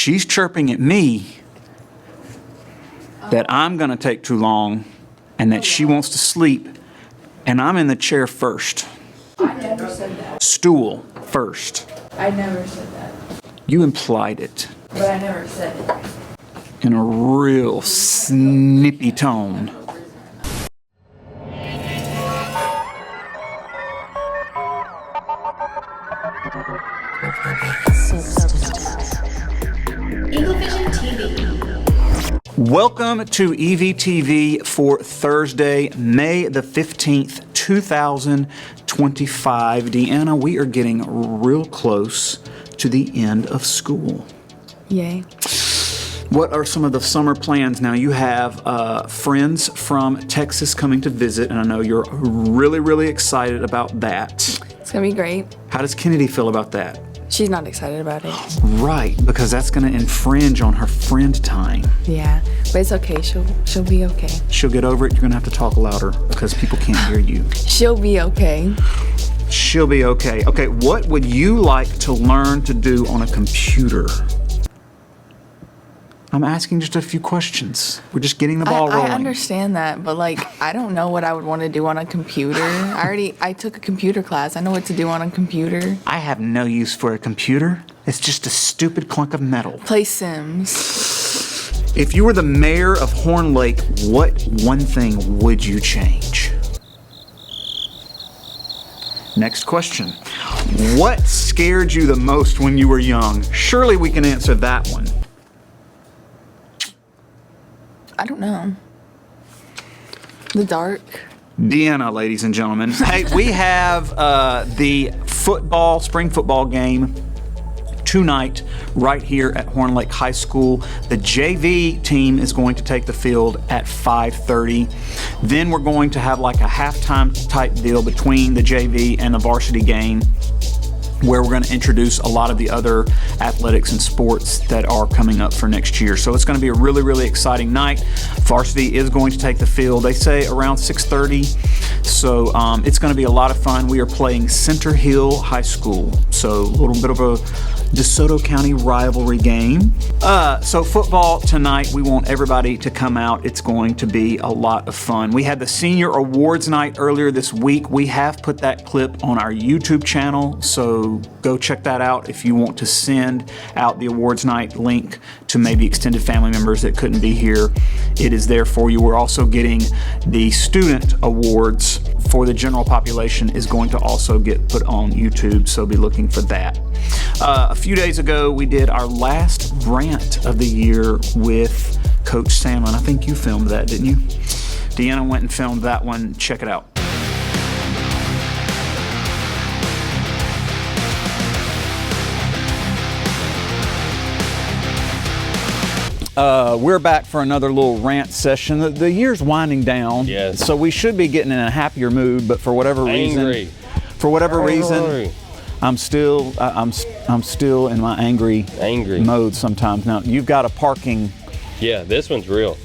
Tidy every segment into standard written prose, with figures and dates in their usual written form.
she's chirping at me that I'm going to take too long and that she wants to sleep, and I'm in the chair first. I never said that. Stool first. I never said that. You implied it But I never said it. in a real snippy tone. Welcome to EVTV for Thursday, May the 15th, 2025. Deanna, we are getting real close to the end of school. Yay. What are some of the summer plans? Now, you have friends from Texas coming to visit, and I know you're really, really excited about that. It's going to be great. How does Kennedy feel about that? She's not excited about it. Right, because that's going to infringe on her friend time. Yeah, but it's okay. She'll be okay. She'll get over it. You're going to have to talk louder because people can't hear you. She'll be okay. She'll be okay. Okay, what would you like to learn to do on a computer? I'm asking just a few questions. We're just getting the ball rolling. I understand that, but I don't know what I would want to do on a computer. I took a computer class. I know what to do on a computer. I have no use for a computer. It's just a stupid clunk of metal. Play Sims. If you were the mayor of Horn Lake, what one thing would you change? Next question. What scared you the most when you were young? Surely we can answer that one. I don't know. The dark. Deanna, ladies and gentlemen. Hey, we have the spring football game tonight right here at Horn Lake High School. The JV team is going to take the field at 5:30. Then we're going to have like a halftime type deal between the JV and the varsity game, where we're going to introduce a lot of the other athletics and sports that are coming up for next year. So it's going to be a really, really exciting night. Varsity is going to take the field, they say around 6:30. So it's going to be a lot of fun. We are playing Center Hill High School. So a little bit of a DeSoto County rivalry game. So football tonight, we want everybody to come out. It's going to be a lot of fun. We had the senior awards night earlier this week. We have put that clip on our YouTube channel, so go check that out if you want to send out the awards night link to maybe extended family members that couldn't be here. It is there for you. We're also getting the student awards for the general population is going to also get put on YouTube, so be looking for that. A few days ago, we did our last rant of the year with Coach Salmon. I think you filmed that, didn't you? Deanna went and filmed that one. Check it out. We're back for another little rant session. The year's winding down, yes. So we should be getting in a happier mood, but for whatever reason, I'm still in my angry mode sometimes. Now you've got a parking. Yeah, this one's real.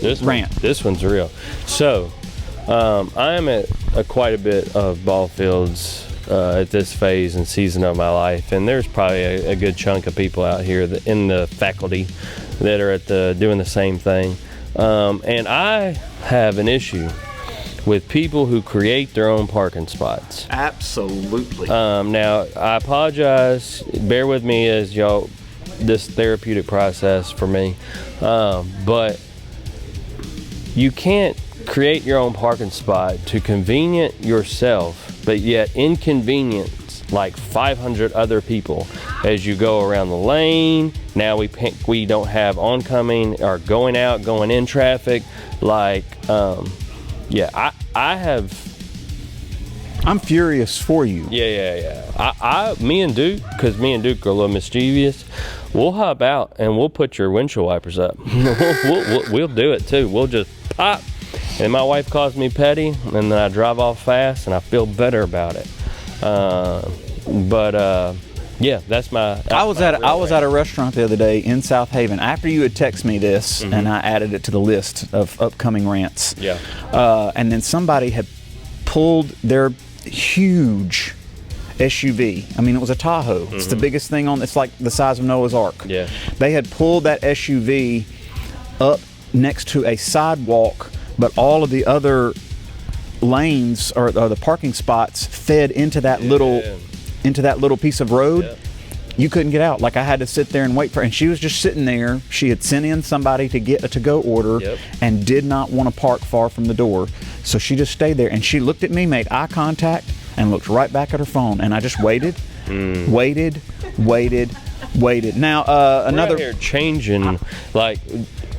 This one's real. So, I am at quite a bit of ball fields at this phase and season of my life, and there's probably a good chunk of people out here in the faculty that are doing the same thing. And I have an issue with people who create their own parking spots. Absolutely. Now, I apologize. Bear with me as y'all, this therapeutic process for me. But you can't create your own parking spot to convenient yourself, but yet inconvenience like 500 other people as you go around the lane. Now we don't have oncoming or going out, going in traffic. I'm furious for you. Yeah. Me and Duke are a little mischievous. We'll hop out and we'll put your windshield wipers up. we'll do it too. We'll just pop. And my wife calls me petty, and then I drive off fast, and I feel better about it. Yeah, that's my. I was at a restaurant the other day in South Haven after you had texted me this, and I added it to the list of upcoming rants. Yeah. And then somebody had pulled their huge SUV. I mean, it was a Tahoe. It's the biggest thing on. It's like the size of Noah's Ark. Yeah. They had pulled that SUV up next to a sidewalk, but all of the other lanes or the parking spots fed into that little piece of road. Yeah. You couldn't get out. Like, I had to sit there and wait for her. And she was just sitting there. She had sent in somebody to get a to-go order and did not want to park far from the door. So she just stayed there. And she looked at me, made eye contact, and looked right back at her phone. And I just waited. Now, another... We're out here changing, like,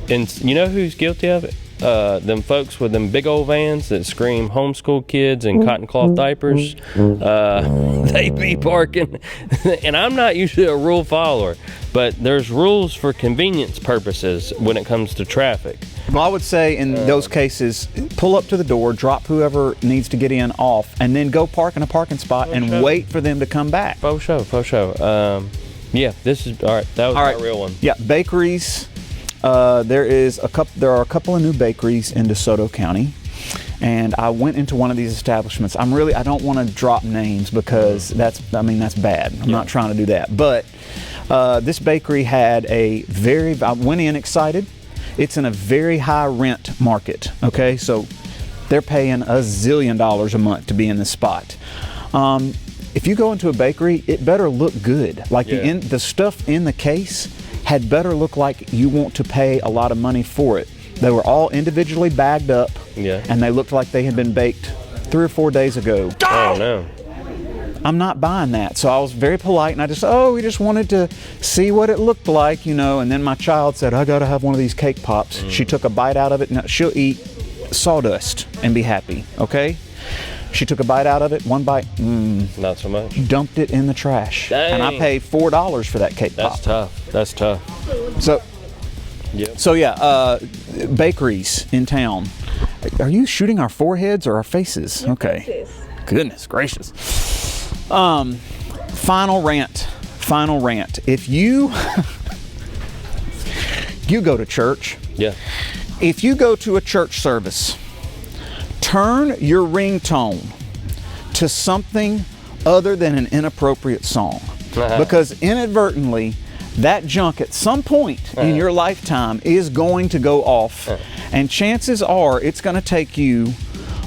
and you know who's guilty of it? Them folks with them big old vans that scream homeschool kids in cotton cloth diapers. They be parking. And I'm not usually a rule follower, but there's rules for convenience purposes when it comes to traffic. Well, I would say in those cases, pull up to the door, drop whoever needs to get in off, and then go park in a parking spot and wait for them to come back. Faux show. Yeah, this is, all right, that was our real one. Yeah, bakeries. There are a couple of new bakeries in DeSoto County, and I went into one of these establishments. I don't want to drop names because that's bad. I'm not trying to do that. But this bakery had I went in excited. It's in a very high rent market. Okay, so they're paying $1 zillion a month to be in this spot. If you go into a bakery, it better look good. Like the stuff in the case had better look like you want to pay a lot of money for it. They were all individually bagged up, and they looked like they had been baked 3 or 4 days ago. Oh no. I'm not buying that. So I was very polite, and I just, we just wanted to see what it looked like, and then my child said, I gotta have one of these cake pops. She took a bite out of it. Now, she'll eat sawdust and be happy, okay? She took a bite out of it, one bite, not so much. Dumped it in the trash. Dang. And I paid $4 for that cake pop. That's tough. So, bakeries in town. Are you shooting our foreheads or our faces? Okay. Faces. Goodness gracious. Final rant. If you go to church. Yeah. If you go to a church service, turn your ringtone to something other than an inappropriate song. Because inadvertently, that junk at some point in your lifetime is going to go off. And chances are it's going to take you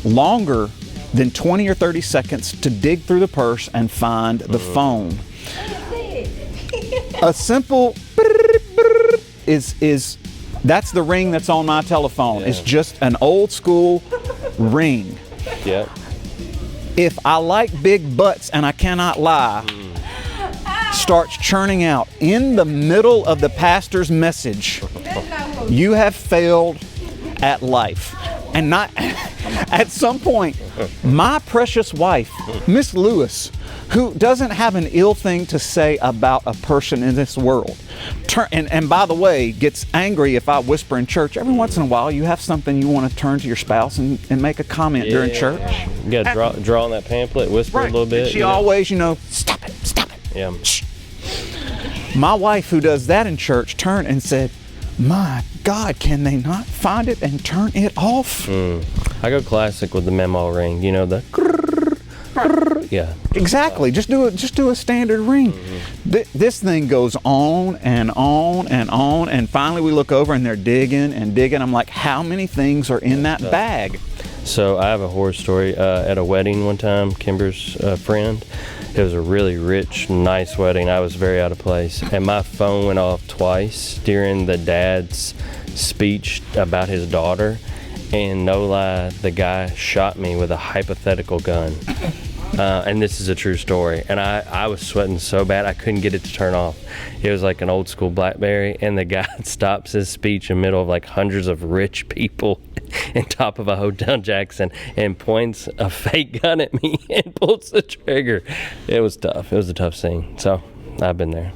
longer than 20 or 30 seconds to dig through the purse and find the phone. A simple is that's the ring that's on my telephone. It's just an old school ring. Yeah. If I like big butts, and I cannot lie, starts churning out in the middle of the pastor's message, you have failed at life. And not at some point, my precious wife, Miss Lewis, who doesn't have an ill thing to say about a person in this world, and by the way, gets angry if I whisper in church. Every once in a while, you have something you want to turn to your spouse and make a comment during church. You got to draw on that pamphlet, whisper a little bit. And she always, stop it. Yeah. Shh. My wife, who does that in church, turned and said, my God, can they not find it and turn it off? I go classic with the memo ring. The yeah. Exactly. Just do a standard ring. This thing goes on and on and on, and finally we look over and they're digging and digging. I'm like, how many things are in that bag? So I have a horror story. At a wedding one time, Kimber's friend. It was a really rich, nice wedding. I was very out of place, and my phone went off twice during the dad's speech about his daughter. And no lie, the guy shot me with a hypothetical gun. And this is a true story. And I was sweating so bad I couldn't get it to turn off. It was like an old school BlackBerry, and the guy stops his speech in the middle of like hundreds of rich people in top of a Hotel Jackson and points a fake gun at me and pulls the trigger. It was tough. It was a tough scene. So I've been there.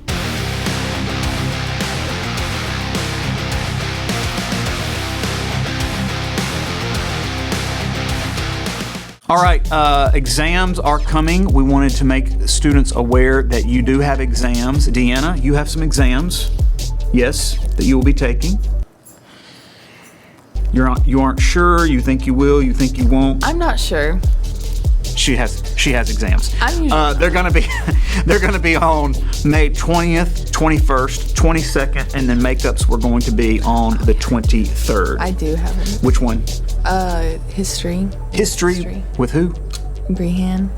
All right, exams are coming. We wanted to make students aware that you do have exams. Deanna, you have some exams, yes, that you will be taking. You aren't sure, you think you will, you think you won't. I'm not sure. she has exams. I'm usually they're gonna be on May 20th, 21st, 22nd, and then makeups were going to be on the 23rd. I do have it. Which one? History. History. With who? Brehan.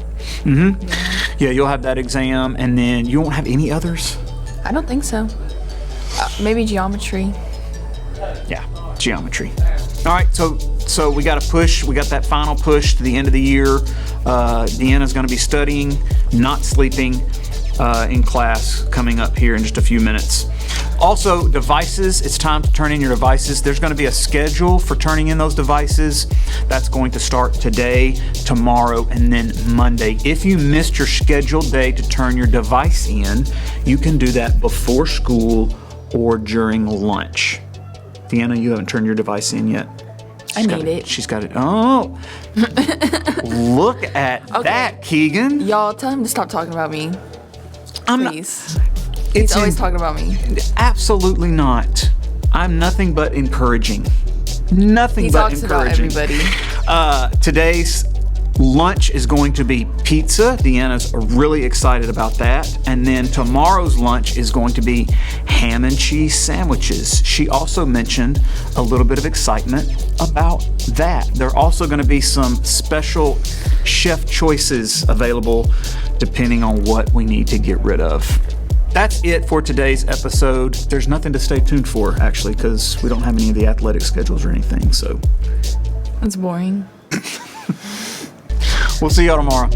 Yeah, you'll have that exam, and then you won't have any others? I don't think so. Maybe geometry. Yeah, geometry. All right, so we got to push. We got that final push to the end of the year. Deanna's going to be studying, not sleeping in class coming up here in just a few minutes. Also, devices. It's time to turn in your devices. There's going to be a schedule for turning in those devices. That's going to start today, tomorrow, and then Monday. If you missed your scheduled day to turn your device in, you can do that before school or during lunch. Deanna, you haven't turned your device in yet. I need it. She's got it. Oh, look at that, Keegan. Y'all, tell him to stop talking about me. Please. It's He's always talking about me. Absolutely not. I'm nothing but encouraging. Nothing He but talks about encouraging. everybody. Today's lunch is going to be pizza. Deanna's really excited about that. And then tomorrow's lunch is going to be ham and cheese sandwiches. She also mentioned a little bit of excitement about that. There are also going to be some special chef choices available depending on what we need to get rid of. That's it for today's episode. There's nothing to stay tuned for, actually, because we don't have any of the athletic schedules or anything. So That's boring. we'll see y'all tomorrow.